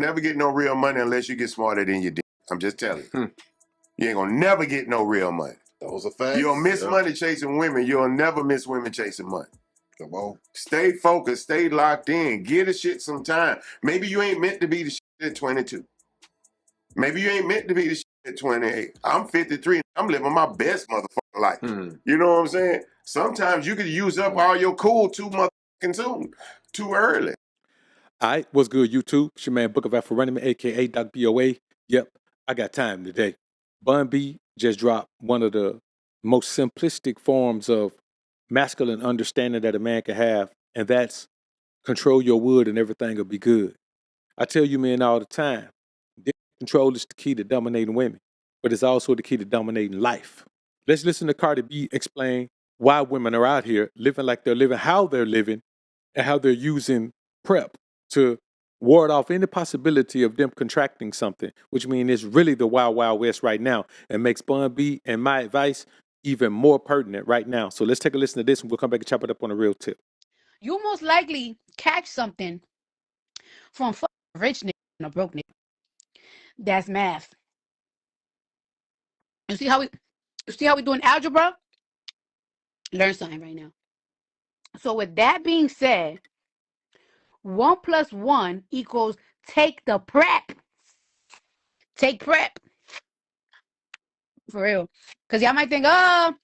gonna never get no real money unless you get smarter than you did. I'm just telling you. You ain't gonna never get no real money. Those are facts. You'll miss money chasing women. You'll never miss women chasing money. Come on. Stay focused. Stay locked in. Give the shit some time. Maybe you ain't meant to be the shit at 22. Maybe you ain't meant to be the shit at 28. I'm 53. I'm living my best motherfucking life. You know what I'm saying? Sometimes you could use up all your cool too motherfucking soon. Too early. All right, what's good, YouTube? It's your man, Book of AlphaRonomy, a.k.a. Doc BOA. Yep, I got time today. Bun B just dropped one of the most simplistic forms of masculine understanding that a man can have, and that's control your wood and everything will be good. I tell you men all the time, control is the key to dominating women, but it's also the key to dominating life. Let's listen to Cardi B explain why women are out here living like they're living, how they're living, and how they're using PrEP to ward off any possibility of them contracting something, which means it's really the wild, wild west right now, and makes Bun B and my advice even more pertinent right now. So let's take a listen to this, and we'll come back and chop it up on a real tip. You most likely catch something from a rich nigga and a broke nigga. That's math. You see how we doing algebra? Learn something right now. So with that being said, 1 + 1 equals take the PrEP. Take PrEP. For real. Because y'all might think, oh,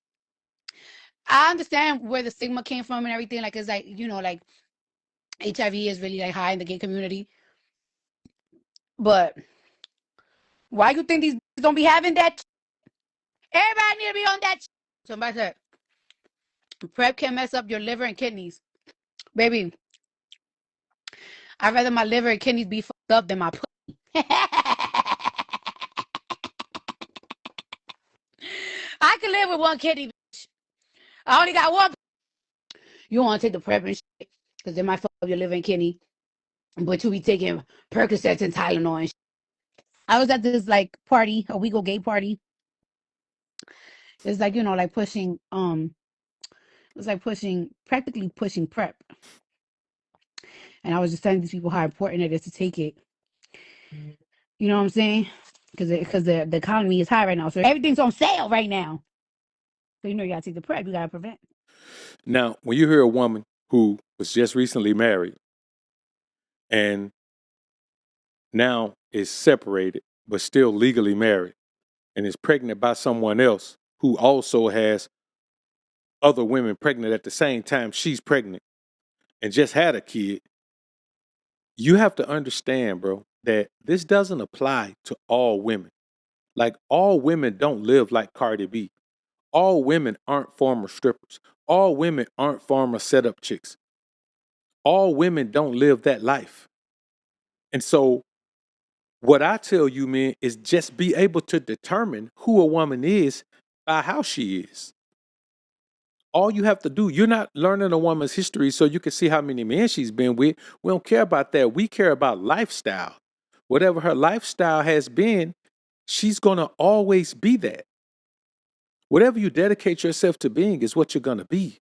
I understand where the stigma came from and everything. Like, it's like, you know, like HIV is really like high in the gay community. But why you think these don't be having that? Everybody need to be on that. Somebody said, PrEP can mess up your liver and kidneys. Baby, I'd rather my liver and kidneys be fucked up than my pussy. I can live with one kidney, bitch. I only got one. You want to take the PrEP and shit, because they might fuck up your liver and kidney. But you be taking Percocets and Tylenol and shit. I was at this like party, a Wego gay party. It's like, you know, like pushing, practically pushing PrEP. And I was just telling these people how important it is to take it. You know what I'm saying? Because the economy is high right now. So everything's on sale right now. So, you know, you got to take the PrEP. You got to prevent. Now, when you hear a woman who was just recently married and now is separated, but still legally married, and is pregnant by someone else who also has other women pregnant at the same time she's pregnant and just had a kid, you have to understand, bro, that this doesn't apply to all women. Like, all women don't live like Cardi B. All women aren't former strippers. All women aren't former setup chicks. All women don't live that life. And so what I tell you, man, is just be able to determine who a woman is by how she is. All you have to do, you're not learning a woman's history so you can see how many men she's been with. We don't care about that. We care about lifestyle. Whatever her lifestyle has been, she's going to always be that. Whatever you dedicate yourself to being is what you're going to be.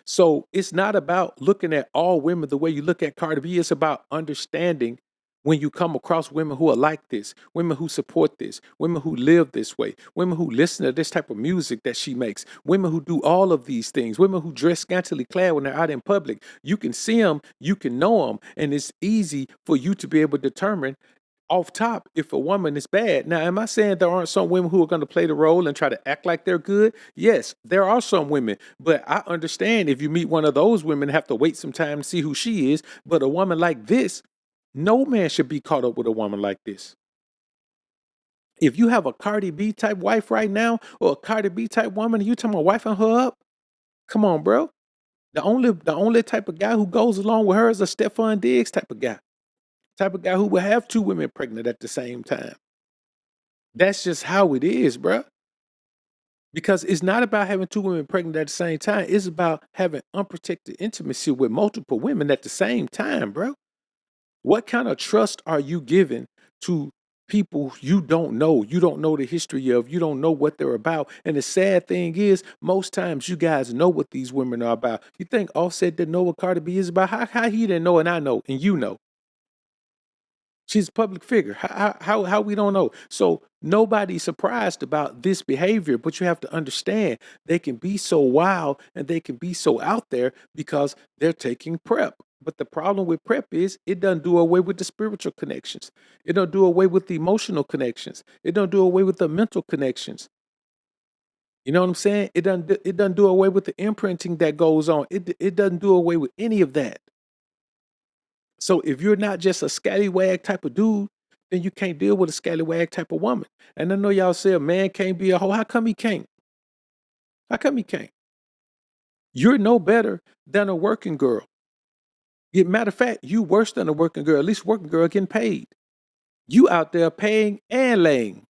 So it's not about looking at all women the way you look at Cardi B. It's about understanding when you come across women who are like this, women who support this, women who live this way, women who listen to this type of music that she makes, women who do all of these things, women who dress scantily clad when they're out in public. You can see them, you can know them, and it's easy for you to be able to determine off top if a woman is bad. Now, am I saying there aren't some women who are going to play the role and try to act like they're good? Yes, there are some women, but I understand if you meet one of those women, have to wait some time to see who she is. But a woman like this, no man should be caught up with a woman like this. If you have a Cardi B type wife right now, or a Cardi B type woman, you talking about wifing her up? Come on, bro. The only type of guy who goes along with her is a Stephon Diggs type of guy. Type of guy who will have two women pregnant at the same time. That's just how it is, bro. Because it's not about having two women pregnant at the same time. It's about having unprotected intimacy with multiple women at the same time, bro. What kind of trust are you giving to people you don't know? You don't know the history of, you don't know what they're about. And the sad thing is, most times you guys know what these women are about. You think Offset didn't know what Cardi B is about? How he didn't know and I know and you know? She's a public figure. How we don't know? So nobody's surprised about this behavior, but you have to understand they can be so wild and they can be so out there because they're taking prep. But the problem with prep is it doesn't do away with the spiritual connections. It don't do away with the emotional connections. It don't do away with the mental connections. You know what I'm saying? It doesn't do away with the imprinting that goes on. It doesn't do away with any of that. So if you're not just a scallywag type of dude, then you can't deal with a scallywag type of woman. And I know y'all say a man can't be a hoe. How come he can't? How come he can't? You're no better than a working girl. Matter of fact, you worse than a working girl. At least working girl getting paid. You out there paying and laying.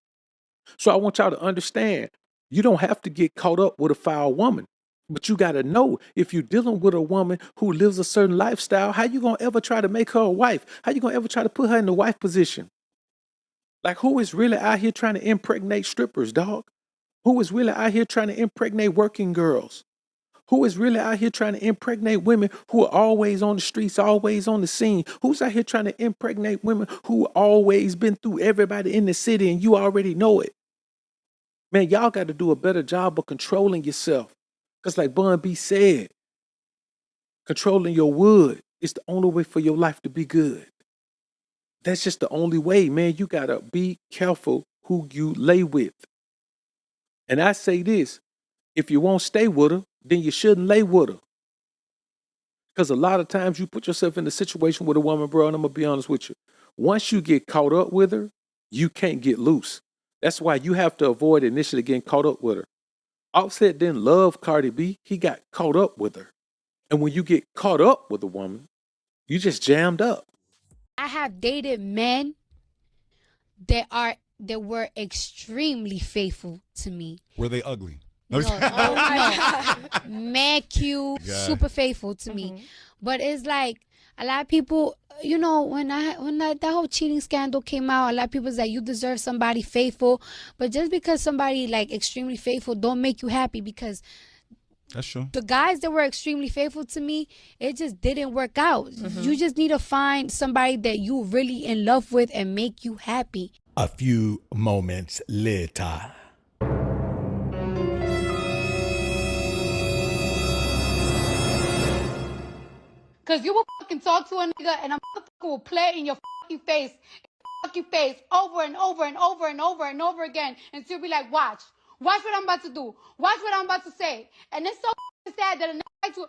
So I want y'all to understand, you don't have to get caught up with a foul woman. But you got to know, if you're dealing with a woman who lives a certain lifestyle, how you going to ever try to make her a wife? How you going to ever try to put her in the wife position? Like, who is really out here trying to impregnate strippers, dog? Who is really out here trying to impregnate working girls? Who is really out here trying to impregnate women who are always on the streets, always on the scene? Who's out here trying to impregnate women who always been through everybody in the city and you already know it? Man, y'all got to do a better job of controlling yourself. Because like Bun B said, controlling your wood is the only way for your life to be good. That's just the only way, man. You got to be careful who you lay with. And I say this, if you won't stay with her, then you shouldn't lay with her. Because a lot of times you put yourself in a situation with a woman, bro, and I'm going to be honest with you. Once you get caught up with her, you can't get loose. That's why you have to avoid initially getting caught up with her. Offset didn't love Cardi B. He got caught up with her. And when you get caught up with a woman, you just jammed up. I have dated men that were extremely faithful to me. Were they ugly? No, mad cute, super faithful to me. But it's like a lot of people, you know, when that whole cheating scandal came out, a lot of people was like, you deserve somebody faithful. But just because somebody like extremely faithful don't make you happy, because that's true. The guys that were extremely faithful to me, it just didn't work out. You just need to find somebody that you really in love with and make you happy. A few moments later. Cause you will fucking talk to a nigga and a motherfucker will play in your fucking face over and over and over and over and over again until you be like, watch what I'm about to do, watch what I'm about to say. And it's so sad that a nigga like to,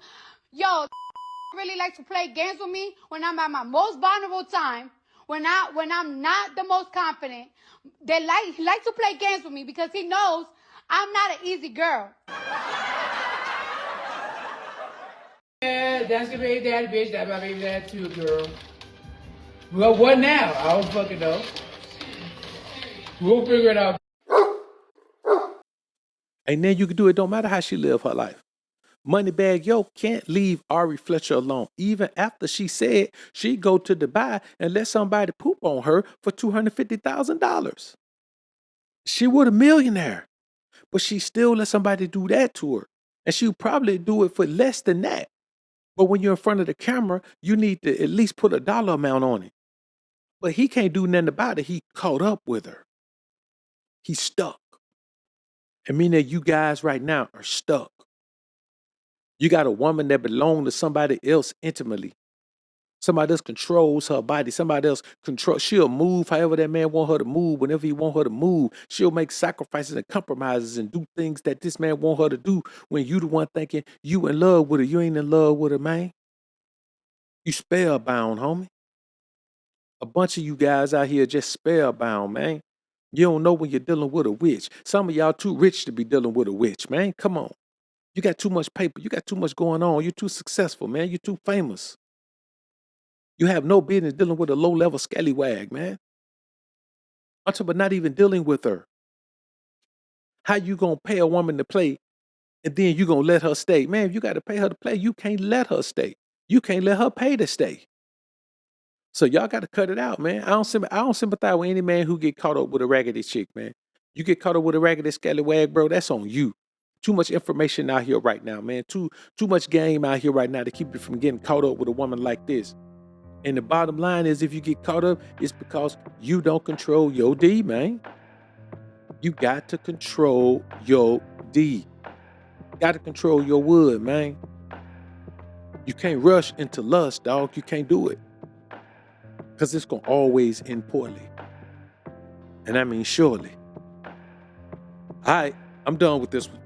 really like to play games with me when I'm at my most vulnerable time, when I'm not the most confident. He like to play games with me because he knows I'm not an easy girl. Yeah, that's your baby daddy, bitch. That's my baby daddy too, girl. Well, what now? I don't fucking know. We'll figure it out. And then you can do it. Don't matter how she live her life. Moneybag Yo can't leave Ari Fletcher alone. Even after she said she'd go to Dubai and let somebody poop on her for $250,000. She was a millionaire, but she still let somebody do that to her. And she would probably do it for less than that. But when you're in front of the camera, you need to at least put a dollar amount on it. But he can't do nothing about it. He caught up with her. He's stuck. I mean that you guys right now are stuck. You got a woman that belongs to somebody else intimately. Somebody else controls her body. Somebody else she'll move however that man want her to move, whenever he want her to move. She'll make sacrifices and compromises and do things that this man want her to do when you the one thinking you in love with her. You ain't in love with her, man. You spellbound, homie. A bunch of you guys out here just spellbound, man. You don't know when you're dealing with a witch. Some of y'all too rich to be dealing with a witch, man. Come on. You got too much paper. You got too much going on. You're too successful, man. You're too famous. You have no business dealing with a low-level scallywag, man. I'm talking about not even dealing with her. How you gonna pay a woman to play and then you gonna let her stay? Man, if you got to pay her to play, you can't let her stay. You can't let her pay to stay. So y'all got to cut it out, man. I don't sympathize with any man who get caught up with a raggedy chick, man. You get caught up with a raggedy scallywag, bro, that's on you. Too much information out here right now, man. Too much game out here right now to keep you from getting caught up with a woman like this. And the bottom line is, if you get caught up, it's because you don't control your D, man. You got to control your D. Got to control your wood, man. You can't rush into lust, dog. You can't do it. Because it's going to always end poorly. And I mean surely. All right, I'm done with this one.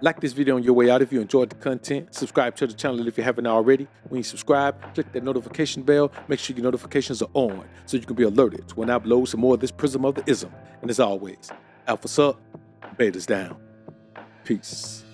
Like this video on your way out if you enjoyed the content. Subscribe to the channel if you haven't already. When you subscribe, click that notification bell. Make sure your notifications are on so you can be alerted to when I upload some more of this Prism of the Ism. And as always, Alpha's up, Beta's down. Peace.